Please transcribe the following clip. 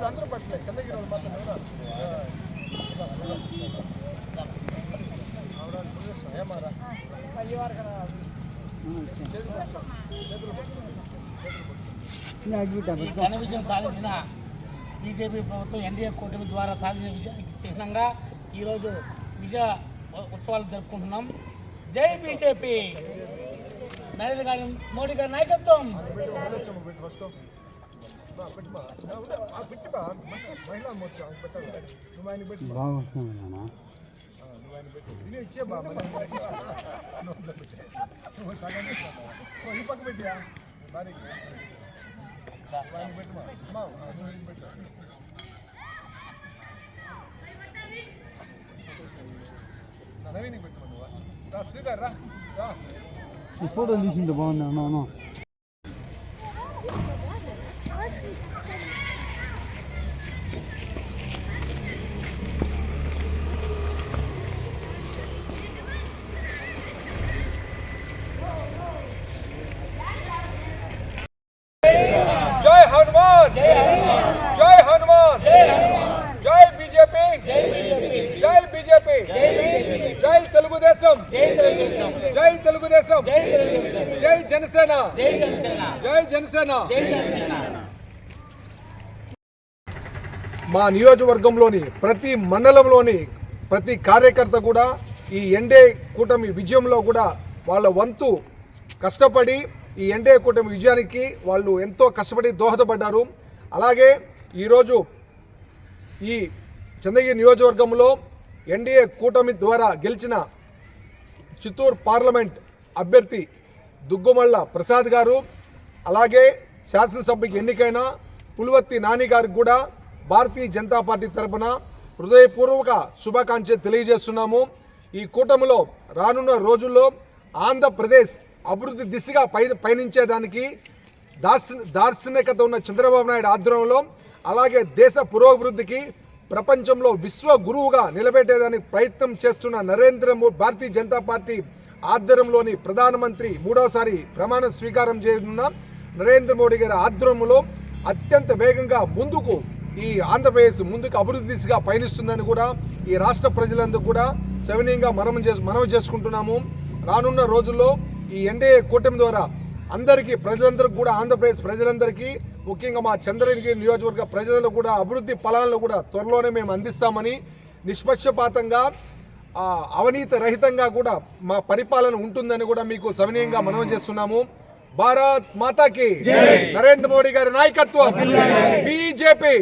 అందరూ పట్టలేదు చంద్రగిరి వాళ్ళు మాత్రం ఏమారా ఘన విజయం సాధించిన బీజేపీ ప్రభుత్వం ఎన్డీఏ కూటమి ద్వారా సాధించిన విజయానికి చిహ్నంగా ఈరోజు విజయ ఉత్సవాలు జరుపుకుంటున్నాం. జై బీజేపీ, నరేంద్ర మోడీ గారి నాయకత్వం. ఇచ్చే బాబా ఈ పక్క పెట్టియా భారీ నవీని పెట్టుకున్నావా శ్రీధర్ రా ఈ ఫోటో తీసింటే బాగుంది అన్న. జై హనుమాన్, జై హనుమాన్, జై బీజేపీ, జై బీజేపీ, జై తెలుగుదేశం, జై తెలుగుదేశం, జై జనసేన, జై జనసేన. మా నియోజకవర్గంలోని ప్రతి మండలంలోని ప్రతి కార్యకర్త కూడా ఈ ఎన్డీఏ కూటమి విజయంలో కూడా వాళ్ళ వంతు కష్టపడి ఈ ఎన్డీఏ కూటమి విజయానికి వాళ్ళు ఎంతో కష్టపడి దోహదపడ్డారు. అలాగే ఈరోజు ఈ చంద్రగిరి నియోజకవర్గంలో ఎన్డీఏ కూటమి ద్వారా గెలిచిన చిత్తూరు పార్లమెంట్ అభ్యర్థి దుగ్గుమళ్ళ ప్రసాద్ గారు, అలాగే శాసనసభ్యుకి ఎన్నికైన పులివర్తి నాని గారికి కూడా భారతీయ జనతా పార్టీ తరఫున హృదయపూర్వక శుభాకాంక్షలు తెలియజేస్తున్నాము. ఈ కూటమిలో రానున్న రోజుల్లో ఆంధ్రప్రదేశ్ అభివృద్ధి దిశగా పయనించేదానికి దార్శనికత ఉన్న చంద్రబాబు నాయుడు ఆధ్వర్యంలో, అలాగే దేశ పురోభివృద్ధికి ప్రపంచంలో విశ్వ గురువుగా నిలబెట్టేదానికి ప్రయత్నం చేస్తున్న భారతీయ జనతా పార్టీ ఆధ్వర్యంలోని ప్రధానమంత్రి మూడవసారి ప్రమాణ స్వీకారం చేయనున్న నరేంద్ర మోడీ గారి ఆధ్వర్యంలో అత్యంత వేగంగా ముందుకు ఈ ఆంధ్రప్రదేశ్ ముందుకు అభివృద్ధి దిశగా పయనిస్తుందని కూడా ఈ రాష్ట్ర ప్రజలందరూ కూడా సవినీయంగా మనవి చేసుకుంటున్నాము. రానున్న రోజుల్లో ఈ ఎన్డీఏ కూటమి ద్వారా అందరికీ ప్రజలందరికీ కూడా ఆంధ్రప్రదేశ్ ప్రజలందరికీ ముఖ్యంగా మా చంద్రగిరి నియోజకవర్గ ప్రజలకు కూడా అభివృద్ధి ఫలాలను కూడా త్వరలోనే మేము అందిస్తామని, నిష్పక్షపాతంగా అవినీతి రహితంగా కూడా మా పరిపాలన ఉంటుందని కూడా మీకు సవినీయంగా మనవి చేస్తున్నాము. భారత్ మాతాకి నరేంద్ర మోడీ గారి నాయకత్వం, బీజేపీ.